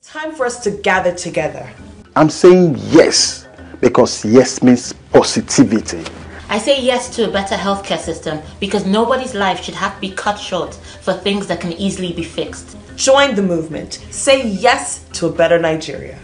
Time for us to gather together. I'm saying yes because yes means positivity. I say yes to a better healthcare system because nobody's life should have to be cut short for things that can easily be fixed. Join the movement. Say yes to a better Nigeria.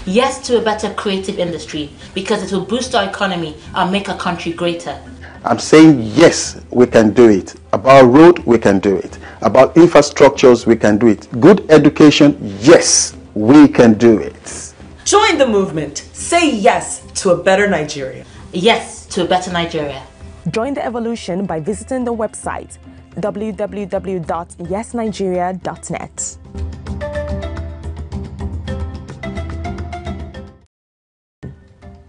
Yes to a better creative industry because it will boost our economy and make our country greater. I'm saying yes, we can do it. About road, we can do it. About infrastructures, we can do it. Good education, yes, we can do it. Join the movement. Say yes to a better Nigeria. Yes to a better Nigeria. Join the evolution by visiting the website www.yesnigeria.net.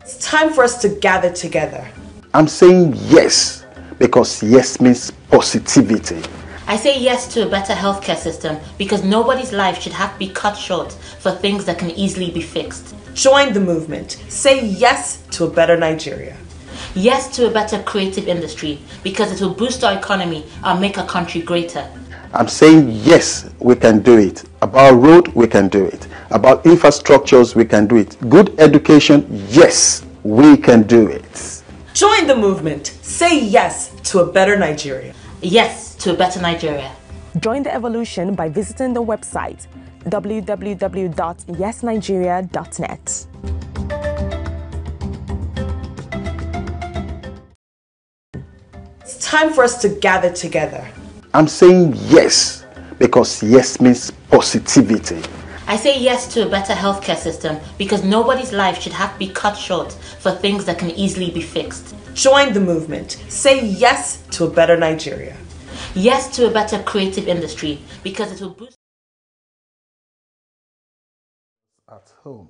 It's time for us to gather together. I'm saying yes because yes means positivity. I say yes to a better healthcare system because nobody's life should have to be cut short for things that can easily be fixed. Join the movement. Say yes to a better Nigeria. Yes to a better creative industry because it will boost our economy and make our country greater. I'm saying yes, we can do it. About road, we can do it. About infrastructures, we can do it. Good education, yes, we can do it. Join the movement. Say yes to a better Nigeria. Yes to a better Nigeria. Join the evolution by visiting the website www.yesnigeria.net. It's time for us to gather together. I'm saying yes because yes means positivity. I say yes to a better healthcare system because nobody's life should have to be cut short for things that can easily be fixed. Join the movement. Say yes to a better Nigeria. Yes to a better creative industry because it will boost. At home.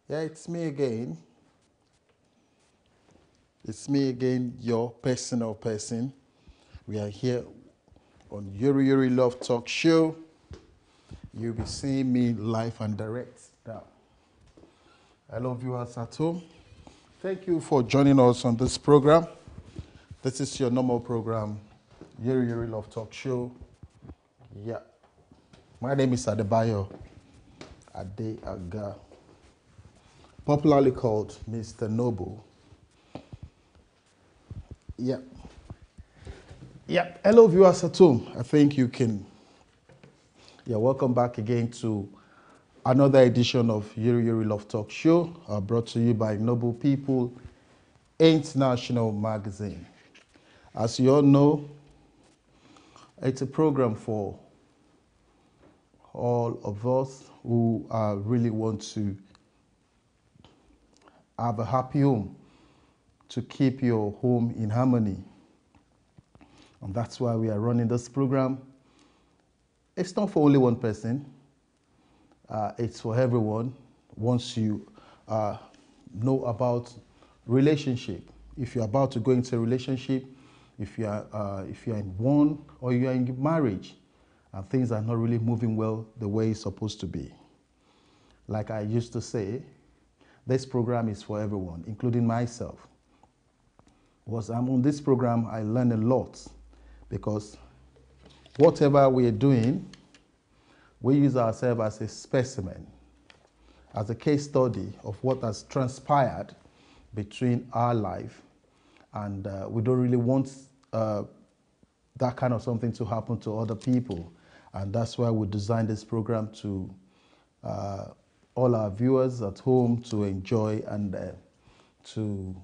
Yeah, it's me again. It's me again, your personal person. We are here on Yuri Yuri Love Talk Show. You'll be seeing me live and direct now. Hello, viewers at home. Thank you for joining us on this program. This is your normal program, Yuri Yuri Love Talk Show. Yeah. My name is Adebayo Adeaga, popularly called Mr. Noble. Yeah. Yeah. Hello, viewers at home. I think you can. Yeah, welcome back again to another edition of Yuri Yuri Love Talk Show, brought to you by Noble People International Magazine. As you all know, it's a program for all of us who really want to have a happy home, to keep your home in harmony. And that's why we are running this program. It's not for only one person. It's for everyone. Once you know about relationship, if you're about to go into a relationship, if you're in one or you're in marriage, and things are not really moving well the way it's supposed to be. Like I used to say, this program is for everyone, including myself. Because I'm on this program, I learn a lot because whatever we are doing, we use ourselves as a specimen, as a case study of what has transpired between our life, and we don't really want that kind of something to happen to other people, and that's why we designed this program to all our viewers at home to enjoy and to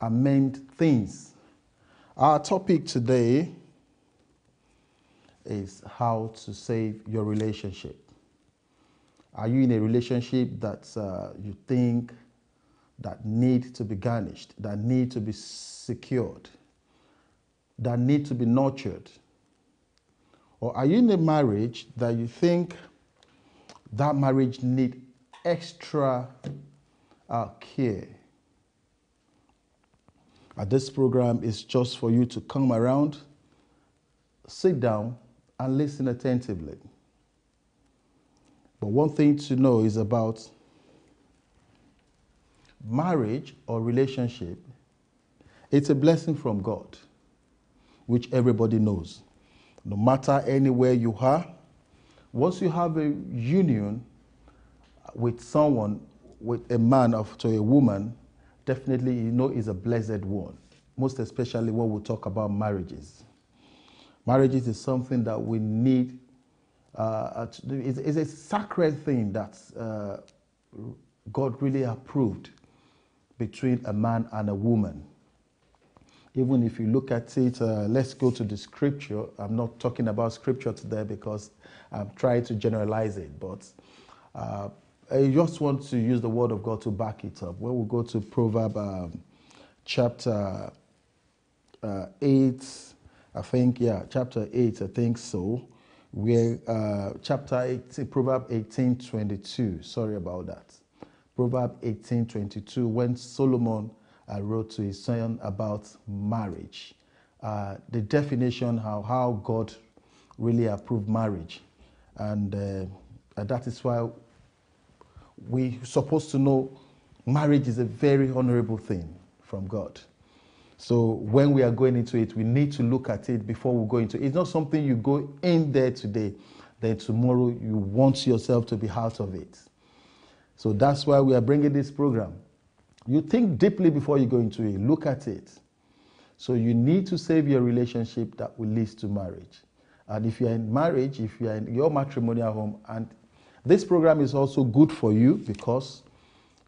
amend things. Our topic today is how to save your relationship. Are you in a relationship that you think that need to be garnished, that need to be secured, that need to be nurtured? Or are you in a marriage that you think that marriage need extra care? This program is just for you to come around, sit down, and listen attentively. But one thing to know is about marriage or relationship. It's a blessing from God, which everybody knows. No matter anywhere you are, Once you have a union with someone, with a man to a woman, definitely you know is a blessed one. Most especially when we talk about marriages. Marriages is something that we need. It's a sacred thing that God really approved between a man and a woman. Even if you look at it, let's go to the scripture. I'm not talking about scripture today because I'm trying to generalize it, but I just want to use the word of God to back it up. When we go to Proverbs chapter 8, I think, chapter 8, I think so, where chapter 8, Proverbs 18:22, sorry about that. Proverbs 18:22, when Solomon wrote to his son about marriage, the definition how God really approved marriage. And that is why we're supposed to know marriage is a very honorable thing from God. So when we are going into it, we need to look at it before we go into it. It's not something you go in there today, then tomorrow you want yourself to be out of it. So that's why we are bringing this program. You think deeply before you go into it. Look at it. So you need to save your relationship that will lead to marriage. And if you're in marriage, if you're in your matrimonial home, and this program is also good for you because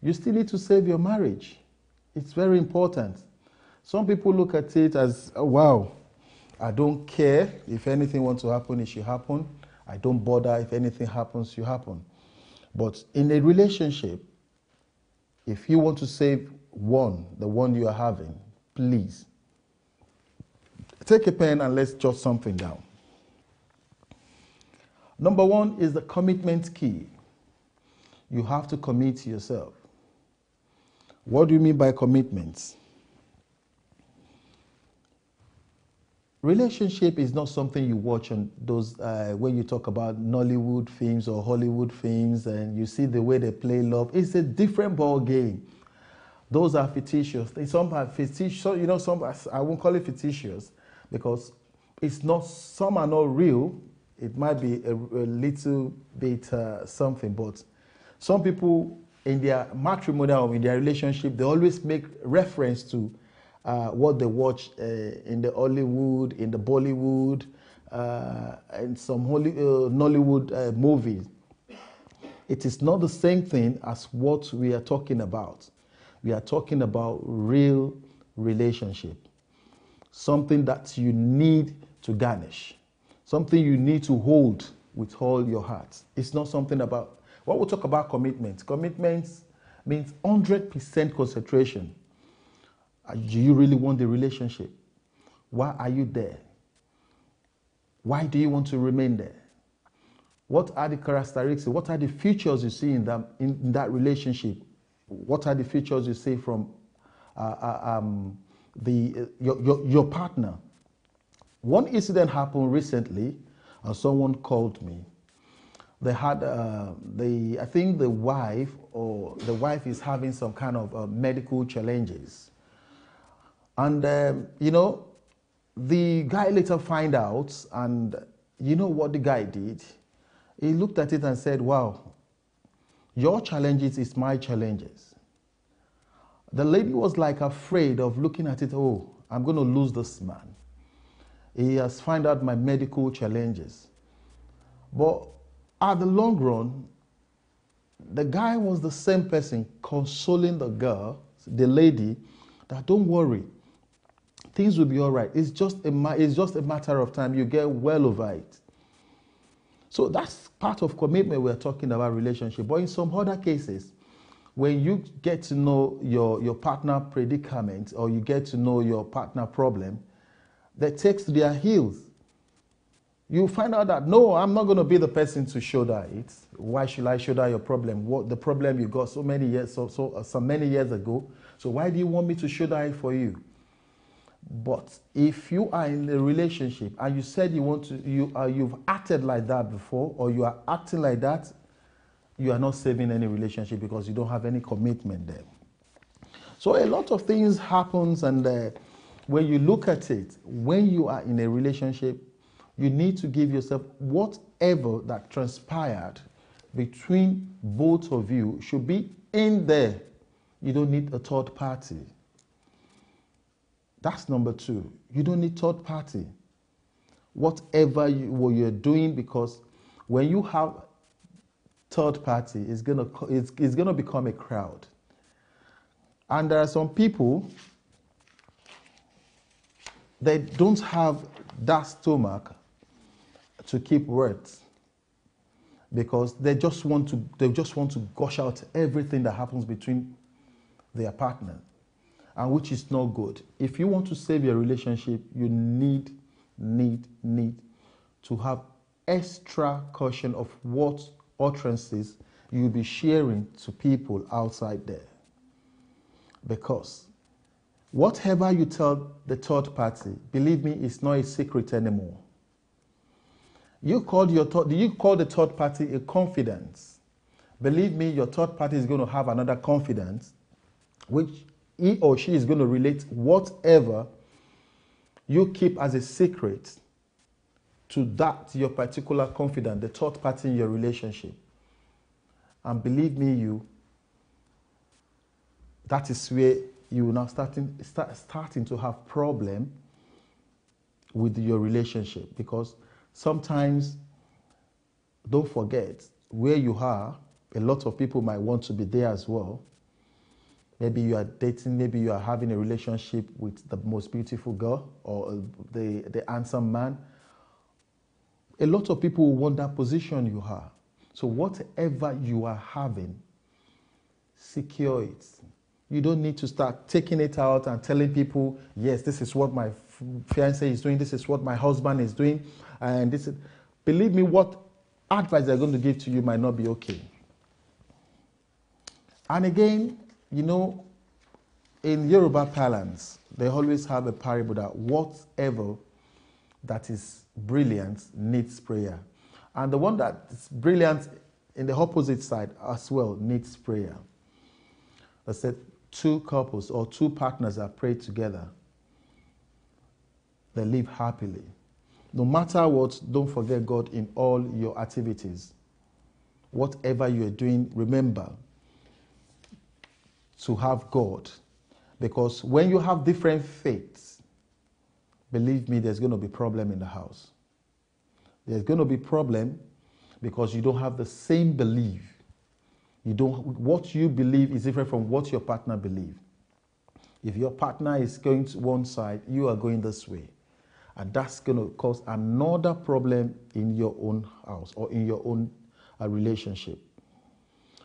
you still need to save your marriage. It's very important. Some people look at it as, oh, wow, I don't care. If anything wants to happen, it should happen. I don't bother. If anything happens, it should happen. But in a relationship, if you want to save the one you are having, please take a pen and let's jot something down. Number one is the commitment key. You have to commit to yourself. What do you mean by commitments? Relationship is not something you watch on those, when you talk about Nollywood films or Hollywood films and you see the way they play love. It's a different ball game. Those are fictitious. Some are fictitious, some I won't call it fictitious because some are not real. It might be a little bit something, but some people in their matrimonial, in their relationship, they always make reference to what they watch in the Hollywood, in the Bollywood, and some Nollywood movies. It is not the same thing as what we are talking about. We are talking about real relationship. Something that you need to garnish. Something you need to hold with all your heart. It's not something about, when we talk about commitment, commitments means 100% concentration. Do you really want the relationship? Why are you there? Why do you want to remain there? What are the characteristics? What are the features you see in that relationship? What are the features you see from your partner? One incident happened recently, and someone called me. They had I think the wife is having some kind of medical challenges. And, the guy later find out, and you know what the guy did? He looked at it and said, wow, your challenges is my challenges. The lady was like afraid of looking at it, oh, I'm going to lose this man. He has found out my medical challenges. But at the long run, the guy was the same person consoling the girl, the lady, that don't worry. Things will be all right. It's just a matter of time. You get well over it. So that's part of commitment we're talking about relationship. But in some other cases, when you get to know your partner predicament or you get to know your partner problem, that takes to their heels. You find out that, no, I'm not going to be the person to shoulder it. Why should I shoulder your problem? What the problem you got so many years ago. So why do you want me to shoulder it for you? But if you are in a relationship and you said you've acted like that before, or you are acting like that, you are not saving any relationship because you don't have any commitment there. So a lot of things happens, and when you look at it, when you are in a relationship, You need to give yourself whatever that transpired between both of you should be in there. You don't need a third party. That's number two. You don't need third party. Whatever what you're doing, because when you have third party, it's gonna become a crowd. And there are some people, they don't have that stomach to keep words, because they just want to gush out everything that happens between their partner, and which is not good. If you want to save your relationship, you need to have extra caution of what utterances you'll be sharing to people outside there. Because whatever you tell the third party, believe me, it's not a secret anymore. You call the third party a confidence. Believe me, your third party is going to have another confidence, which he or she is going to relate whatever you keep as a secret to that your particular confidant, the third party in your relationship. And believe me, that is where you will now starting to have problem with your relationship, because sometimes, don't forget, where you are, a lot of people might want to be there as well. Maybe you are dating, maybe you are having a relationship with the most beautiful girl or the handsome man. A lot of people will want that position you are. So whatever you are having, secure it. You don't need to start taking it out and telling people, yes, this is what my fiancé is doing, this is what my husband is doing, and this is, believe me, what advice they're going to give to you might not be okay. And again, in Yoruba parlance, they always have a parable that whatever that is brilliant needs prayer. And the one that is brilliant in the opposite side as well needs prayer. I said two couples or two partners that pray together, they live happily. No matter what, don't forget God in all your activities. Whatever you are doing, remember to have God. Because when you have different faiths, believe me, there's going to be problem in the house. There's going to be problem because you don't have the same belief. What you believe is different from what your partner believes. If your partner is going to one side, you are going this way. And that's going to cause another problem in your own house or in your own relationship.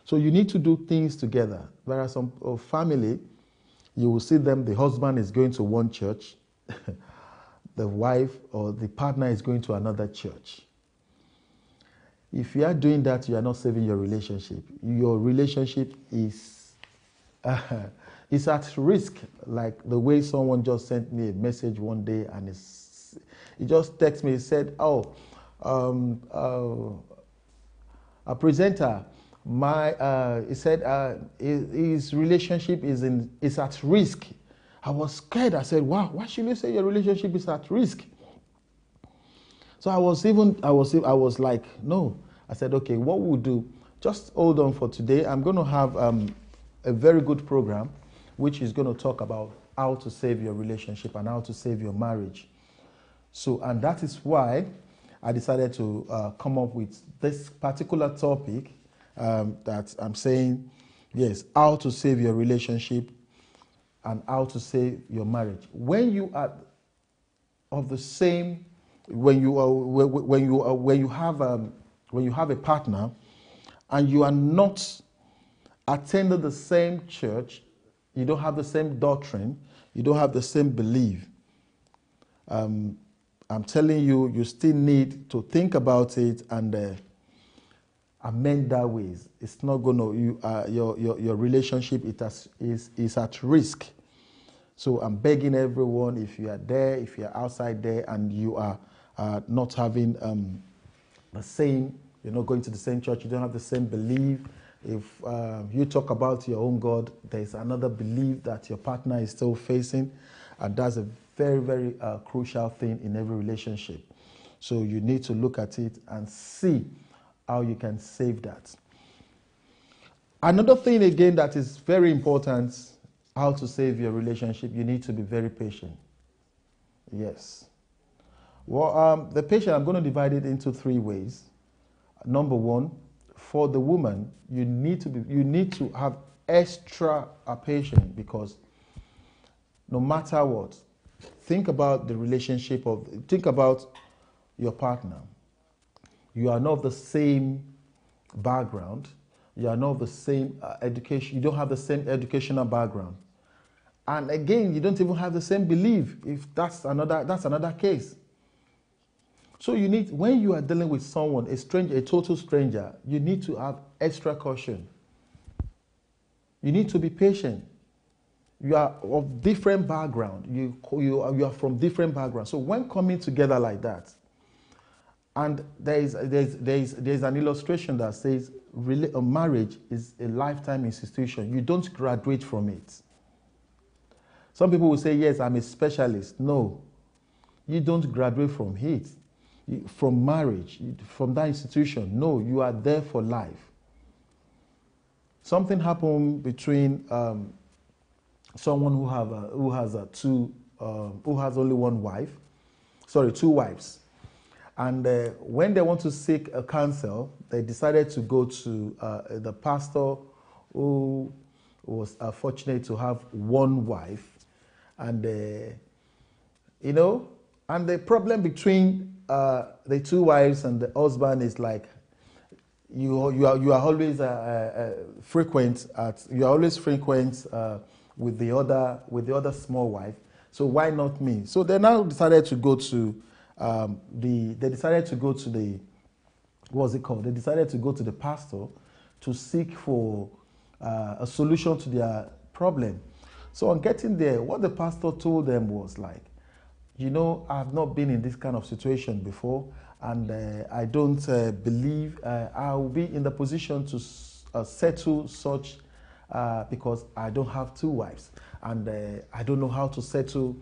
So you need to do things together. There are some family, you will see them, the husband is going to one church, the wife or the partner is going to another church. If you are doing that, you are not saving your relationship. Your relationship is at risk. Like the way someone just sent me a message one day, and he just texted me. He said, a presenter, he said his relationship is at risk. I was scared. I said, wow, why should you say your relationship is at risk? So I was like, no. I said, okay, what we'll do, just hold on for today. I'm going to have a very good program, which is going to talk about how to save your relationship and how to save your marriage. So, and that is why I decided to come up with this particular topic that I'm saying, yes, how to save your relationship and how to save your marriage. When you are of the same, when you have a partner and you are not attending the same church, you don't have the same doctrine, you don't have the same belief, I'm telling you, you still need to think about it and amend that ways. It's not going to, your relationship is at risk. So I'm begging everyone, if you are there, if you are outside there, and you are not having the same, you're not going to the same church, you don't have the same belief. If you talk about your own God, there's another belief that your partner is still facing, and that's a very, very crucial thing in every relationship. So you need to look at it and see how you can save that. Another thing again that is very important, how to save your relationship, you need to be very patient. Yes. Well, the patient, I'm going to divide it into 3 ways. Number 1, for the woman, you need to have extra patience, because no matter what, think about the relationship think about your partner. You are not of the same background. You are not of the same education. You don't have the same educational background. And again, you don't even have the same belief, if that's another case. So you need, when you are dealing with someone, a stranger, a total stranger, you need to have extra caution. You need to be patient. You are of different background. You are from different backgrounds. So when coming together like that, and there's an illustration that says a marriage is a lifetime institution. You don't graduate from it. Some people will say, yes, I'm a specialist. No, you don't graduate from it. From marriage, from that institution. No, you are there for life. Something happened between someone who has only one wife, two wives, and when they want to seek a counsel, they decided to go to the pastor who was fortunate to have one wife, and and the problem between the 2 wives and the husband is like, you are always frequent with the other small wife. So why not me? So they now decided to go to They decided to go to the pastor to seek for a solution to their problem. So on getting there, what the pastor told them was like, I've not been in this kind of situation before, and I don't believe I will be in the position to settle such, because I don't have 2 wives, and I don't know how to settle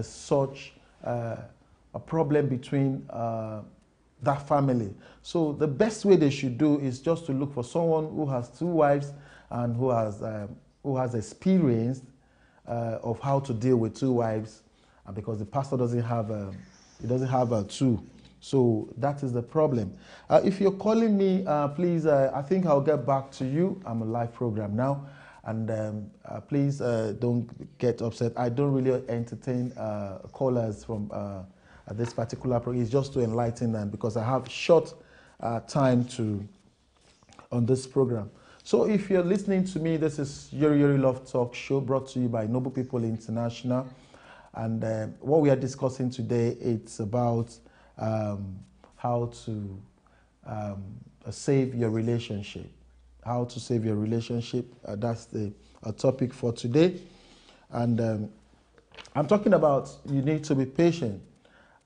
such a problem between that family. So the best way they should do is just to look for someone who has 2 wives and who has experience of how to deal with 2 wives, because the pastor doesn't have 2. So that is the problem. If you're calling me, please, I think I'll get back to you. I'm a live program now. And please don't get upset. I don't really entertain callers from this particular program. It's just to enlighten them, because I have short time on this program. So if you're listening to me, this is Yori Yori Love Talk Show, brought to you by Noble People International. And what we are discussing today, it's about how to save your relationship. How to save your relationship. That's the topic for today. And I'm talking about you need to be patient.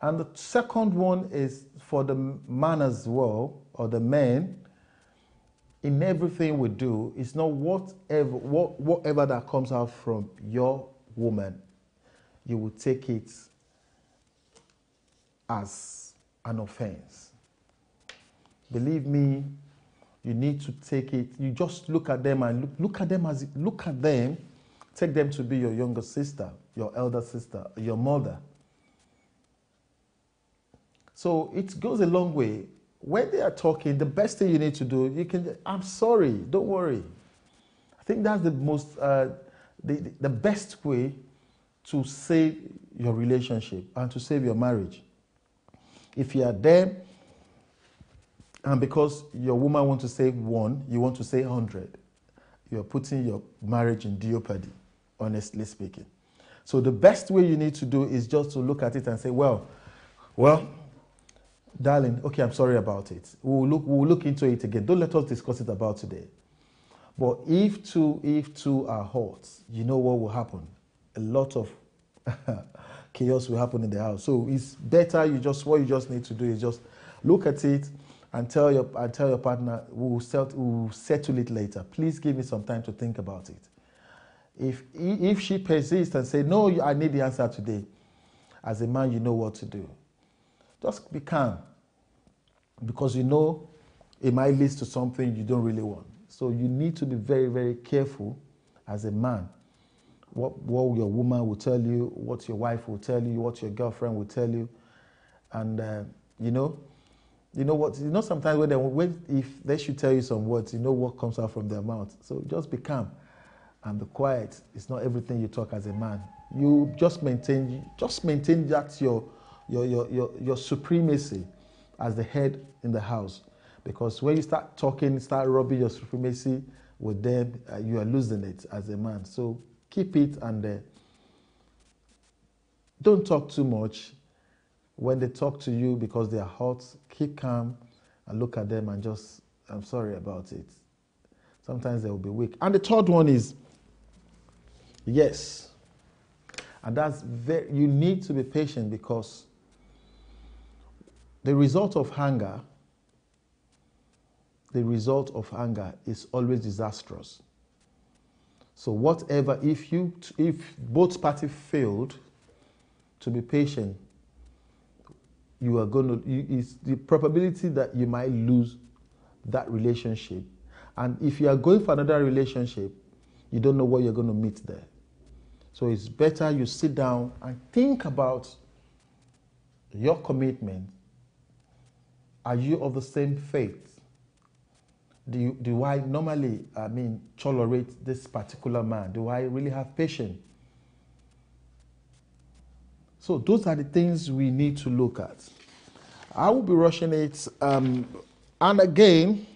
And the second one is for the man as well, or the man. In everything we do, it's not whatever that comes out from your woman, you will take it as an offense. Believe me, you need to take it. You just look at them and look at them. Take them to be your younger sister, your elder sister, your mother. So it goes a long way. When they are talking, the best thing you need to do, I'm sorry, don't worry. I think that's the most, the best way to save your relationship and to save your marriage. If you are there, and because your woman wants to say 1, you want to say 100, you're putting your marriage in jeopardy, honestly speaking. So the best way you need to do is just to look at it and say, well, darling, okay, I'm sorry about it. We'll look into it again. Don't let us discuss it about today. But if two are hot, you know what will happen? A lot of chaos will happen in the house. So it's better what you just need to do is just look at it and tell your partner, we'll settle it later. Please give me some time to think about it. If she persists and say, no, I need the answer today, as a man, you know what to do. just be calm, because you know it might lead to something you don't really want. So you need to be very, very careful as a man. What your woman will tell you, what your wife will tell you, what your girlfriend will tell you, and sometimes if they should tell you some words, you know what comes out from their mouth. So just be calm and be quiet. It's not everything you talk as a man. You just maintain that your supremacy as the head in the house. Because when you start talking, start rubbing your supremacy with them, you are losing it as a man. So keep it, and don't talk too much. When they talk to you because they are hot, keep calm and look at them and just, I'm sorry about it. Sometimes they will be weak. And the third one is, yes. And you need to be patient, because the result of anger is always disastrous. So whatever, if both parties failed to be patient, you are going to, it's the probability that you might lose that relationship. And if you are going for another relationship, you don't know what you're going to meet there. So it's better you sit down and think about your commitment. Are you of the same faith? Do I normally, tolerate this particular man? Do I really have patience? So those are the things we need to look at. I will be rushing it. And again,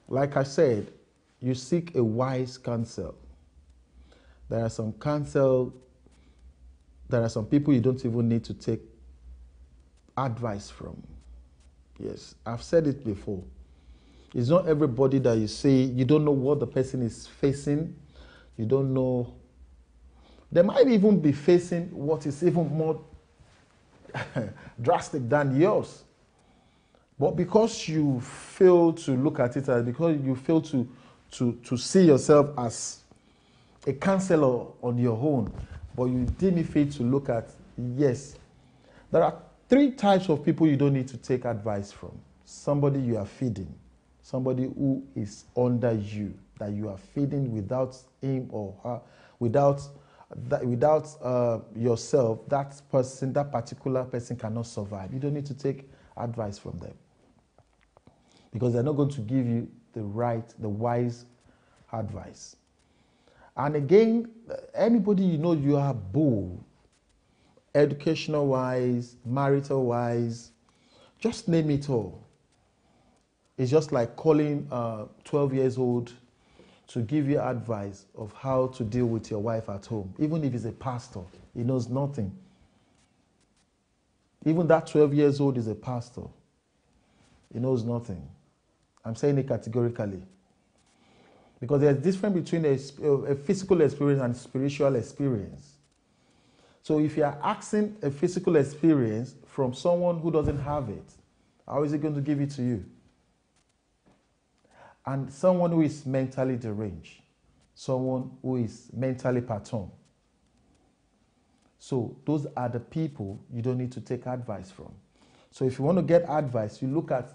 like I said, you seek a wise counsel. There are some people you don't even need to take advice from. Yes, I've said it before. It's not everybody that you say, you don't know what the person is facing. You don't know. They might even be facing what is even more drastic than yours. But because you fail to look at it, because you fail to see yourself as a counselor on your own, but you deem it fit to look at, yes, there are 3 types of people you don't need to take advice from. Somebody you are feeding, somebody who is under you, that you are feeding without him or her, without yourself, that particular person cannot survive. You don't need to take advice from them, because they're not going to give you the wise advice. And again, anybody you are bold, educational wise, marital wise, just name it all. It's just like calling 12 years old to give you advice of how to deal with your wife at home. Even if he's a pastor, he knows nothing. Even that 12 years old is a pastor. He knows nothing. I'm saying it categorically. Because there's a difference between a physical experience and spiritual experience. So if you are asking a physical experience from someone who doesn't have it, how is he going to give it to you? And someone who is mentally deranged, someone who is mentally patterned. So those are the people you don't need to take advice from. So if you want to get advice, you look at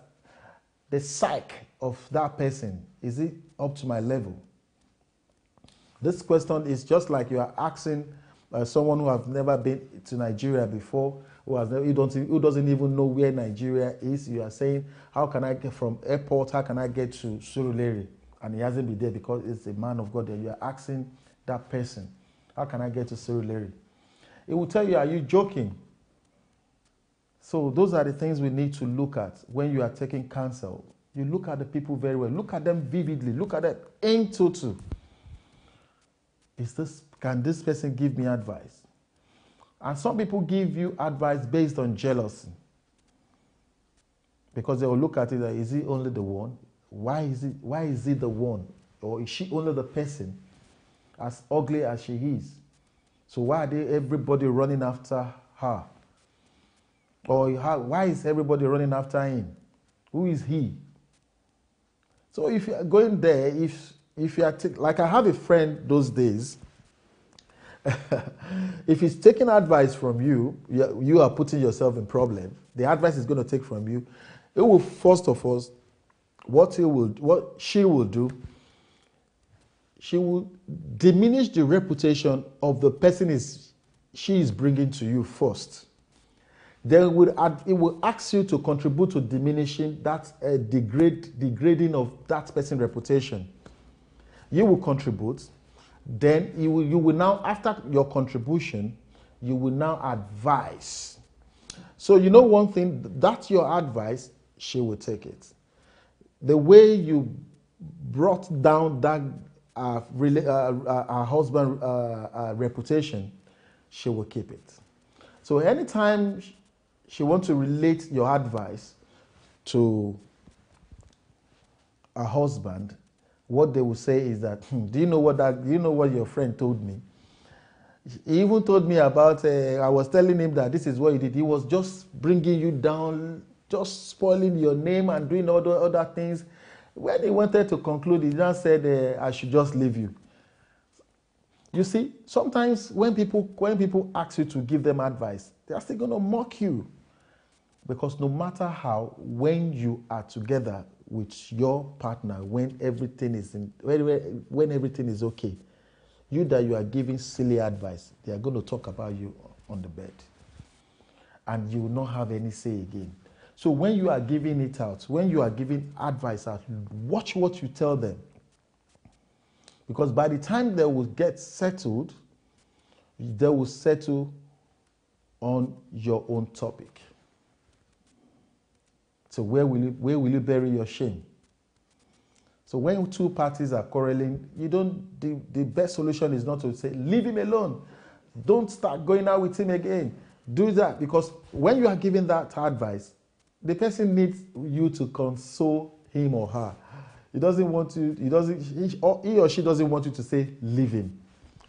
the psyche of that person. Is it up to my level? This question is just like you are asking someone who has never been to Nigeria before, who doesn't even know where Nigeria is. You are saying, how can I get from airport, how can I get to Surulere? And he hasn't been there because it's a man of God there. You are asking that person, how can I get to Surulere? It will tell you, are you joking? So those are the things we need to look at when you are taking counsel. You look at the people very well. Look at them vividly. Look at them in total. Can this person give me advice? And some people give you advice based on jealousy. Because they will look at it, is he only the one? Why is he the one? Or is she only the person as ugly as she is? So why are everybody running after her? Or why is everybody running after him? Who is he? So if you are going there, if you are like I have a friend those days, If he's taking advice from you, you are putting yourself in problem. The advice is going to take from you. It will, first of all, what she will do, she will diminish the reputation of the person she is bringing to you first. Then it will ask you to contribute to diminishing that degrading of that person's reputation. You will contribute. Then you will now, after your contribution, you will now advise. So you know one thing, that's your advice, she will take it. The way you brought down that her husband's reputation, she will keep it. So anytime she wants to relate your advice to her husband, what they will say is that, do you know what your friend told me? He even told me about, I was telling him that this is what he did. He was just bringing you down, just spoiling your name and doing all the other things. When he wanted to conclude, he just said, I should just leave you. You see, sometimes when people ask you to give them advice, they are still going to mock you. Because no matter how, when you are together with your partner, when everything is okay, you are giving silly advice, they are going to talk about you on the bed. And you will not have any say again. So when you are giving it out, when you are giving advice out, watch what you tell them. Because by the time they will get settled, they will settle on your own topic. So where will you bury your shame? So when two parties are quarreling, the best solution is not to say, leave him alone. Don't start going out with him again. Do that, because when you are giving that advice, the person needs you to console him or her. He or she doesn't want you to say, leave him,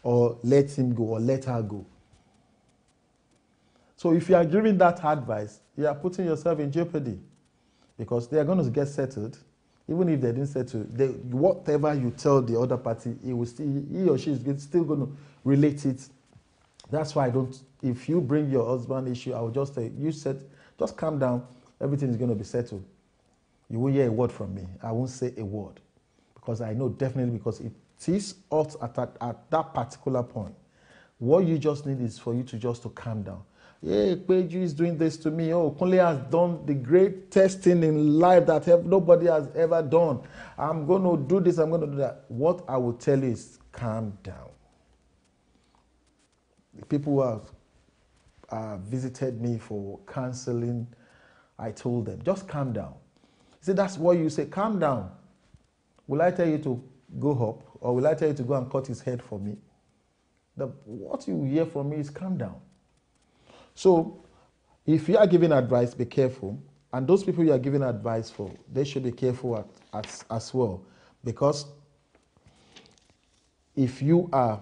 or let him go, or let her go. So if you are giving that advice, you are putting yourself in jeopardy. Because they are going to get settled. Even if they didn't settle, whatever you tell the other party, he or she is still going to relate it. That's why if you bring your husband issue, I will just say, just calm down, everything is going to be settled. You won't hear a word from me. I won't say a word. Because I know definitely, because it is hot at that particular point. What you just need is for you to calm down. Yeah, Peju is doing this to me. Oh, Kunle has done the greatest thing in life that nobody has ever done. I'm going to do this, I'm going to do that. What I will tell you is calm down. The people who have visited me for counseling, I told them, just calm down. See, that's what you say, calm down. Will I tell you to go up, or will I tell you to go and cut his head for me? What you hear from me is calm down. So, if you are giving advice, be careful. And those people you are giving advice for, they should be careful as well. Because if you are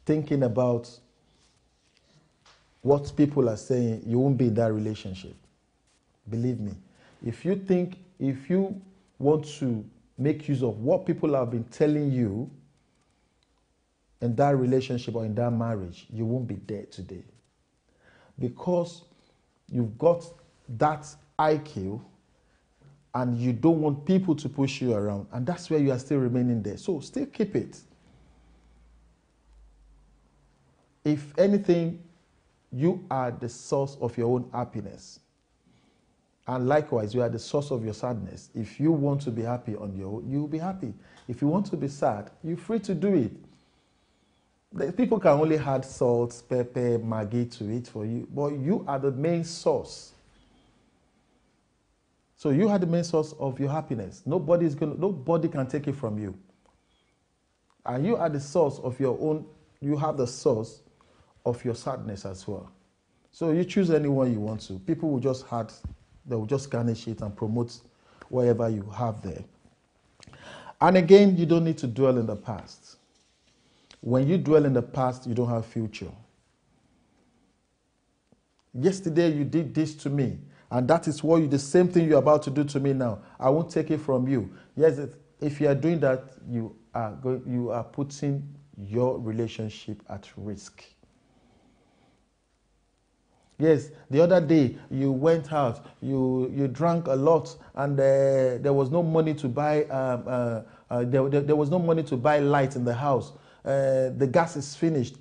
thinking about what people are saying, you won't be in that relationship. Believe me. If you want to make use of what people have been telling you in that relationship or in that marriage, you won't be there today. Because you've got that IQ and you don't want people to push you around. And that's where you are still remaining there. So still keep it. If anything, you are the source of your own happiness. And likewise, you are the source of your sadness. If you want to be happy on your own, you'll be happy. If you want to be sad, you're free to do it. The people can only add salt, pepper, Maggi to it for you, but you are the main source. So you are the main source of your happiness. Nobody can take it from you. And you are the source of your own, you have the source of your sadness as well. So you choose anyone you want to. People will just they will just garnish it and promote whatever you have there. And again, you don't need to dwell in the past. When you dwell in the past, you don't have future. Yesterday you did this to me, and that is the same thing you're about to do to me now. I won't take it from you. Yes, if you are doing that, you are putting your relationship at risk. Yes, the other day you went out, you drank a lot, and there was no money to buy. There was no money to buy light in the house. The gas is finished.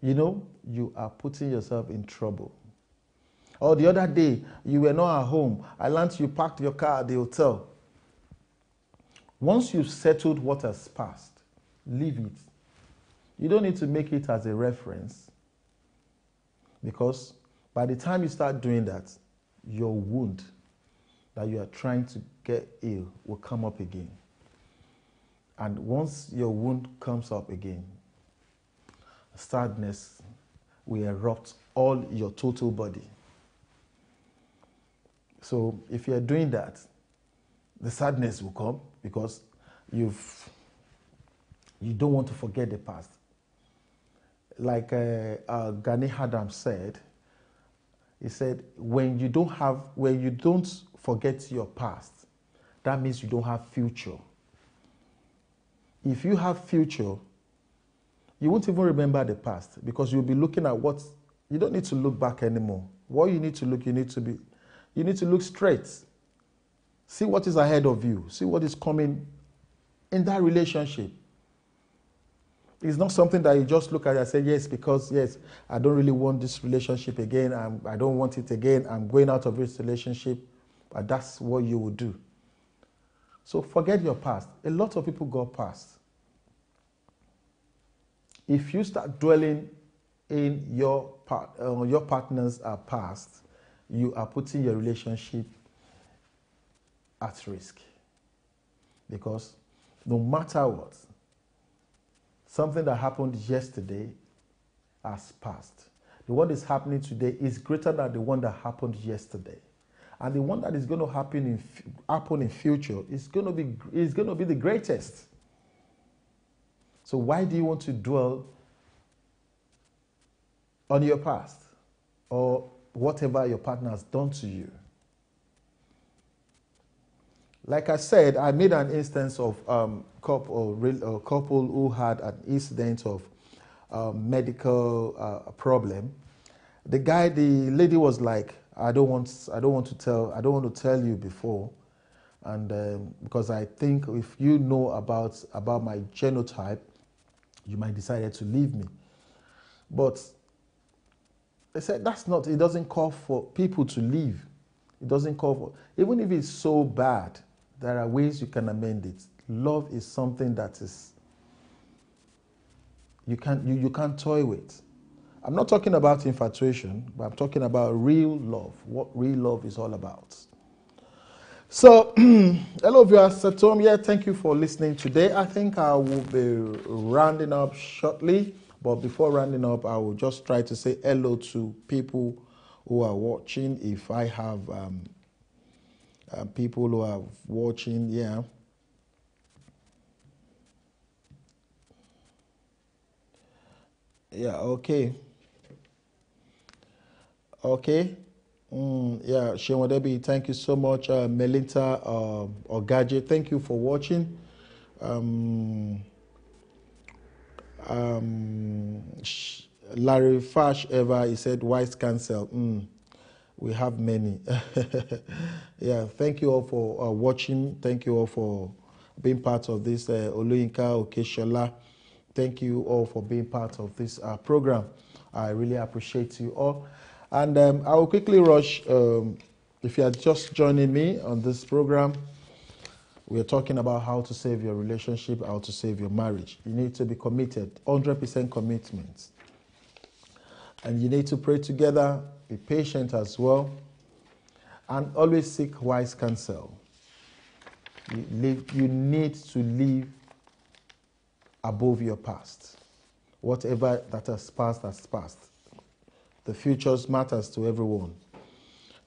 You know, you are putting yourself in trouble. Or the other day you were not at home. I learned you parked your car at the hotel. Once you've settled what has passed, leave it. You don't need to make it as a reference, because by the time you start doing that, your wound that you are trying to get healed will come up again. And once your wound comes up again, sadness will erupt all your total body. So if you're doing that, the sadness will come because you don't want to forget the past. Like Gani Adams said, he said, when you don't forget your past, that means you don't have future. If you have future, you won't even remember the past, because you'll be looking at what, you don't need to look back anymore. What you need to look, you need to look straight. See what is ahead of you. See what is coming in that relationship. It's not something that you just look at and say, yes, because, yes, I don't really want this relationship again. I don't want it again. I'm going out of this relationship. But that's what you would do. So forget your past. A lot of people got past. If you start dwelling in your partner's past, you are putting your relationship at risk. Because no matter what, something that happened yesterday has passed. The one that's happening today is greater than the one that happened yesterday. And the one that is going to happen in future is going to be the greatest. So why do you want to dwell on your past or whatever your partner has done to you? Like I said, I made an instance of a couple who had an incident of medical problem. The lady was like, I don't want to tell you before, and because I think if you know about my genotype, you might decide to leave me. But they said it doesn't call for people to leave. It doesn't call for, even if it's so bad, there are ways you can amend it. Love is something that is, you can't toy with. I'm not talking about infatuation, but I'm talking about real love, what real love is all about. So, hello viewers at home. Yeah, thank you for listening today. I think I will be rounding up shortly, but before rounding up, I will just try to say hello to people who are watching. If I have people who are watching, yeah. Yeah, okay. Okay. Yeah, Shemodebi, thank you so much. Melinta Ogaje, thank you for watching. Larry Fash Ever, he said, wise cancel. We have many. Yeah, thank you all for watching. Thank you all for being part of this. Oluyinka Okeshola, thank you all for being part of this program. I really appreciate you all. And I will quickly rush, if you are just joining me on this program, we are talking about how to save your relationship, how to save your marriage. You need to be committed, 100% commitment. And you need to pray together, be patient as well, and always seek wise counsel. You need to live above your past. Whatever that has passed, has passed. The future matters to everyone.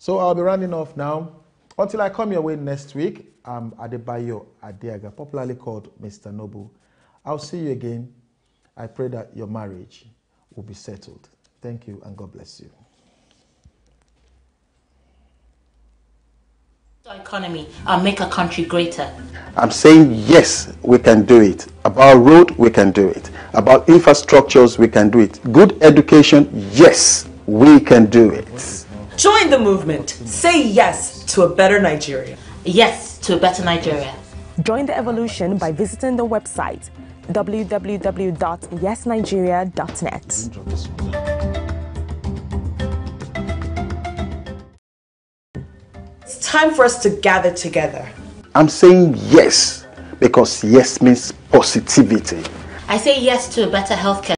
So I'll be rounding off now. Until I come your way next week, I'm Adebayo Adeaga, popularly called Mr. Noble. I'll see you again. I pray that your marriage will be settled. Thank you and God bless you. Economy and make a country greater. I'm saying yes, we can do it. About road, we can do it. About infrastructures, we can do it. Good education, yes, we can do it. Join the movement. Say yes to a better Nigeria. Yes to a better Nigeria. Join the evolution by visiting the website www.yesnigeria.net. It's time for us to gather together. I'm saying yes because yes means positivity. I say yes to a better healthcare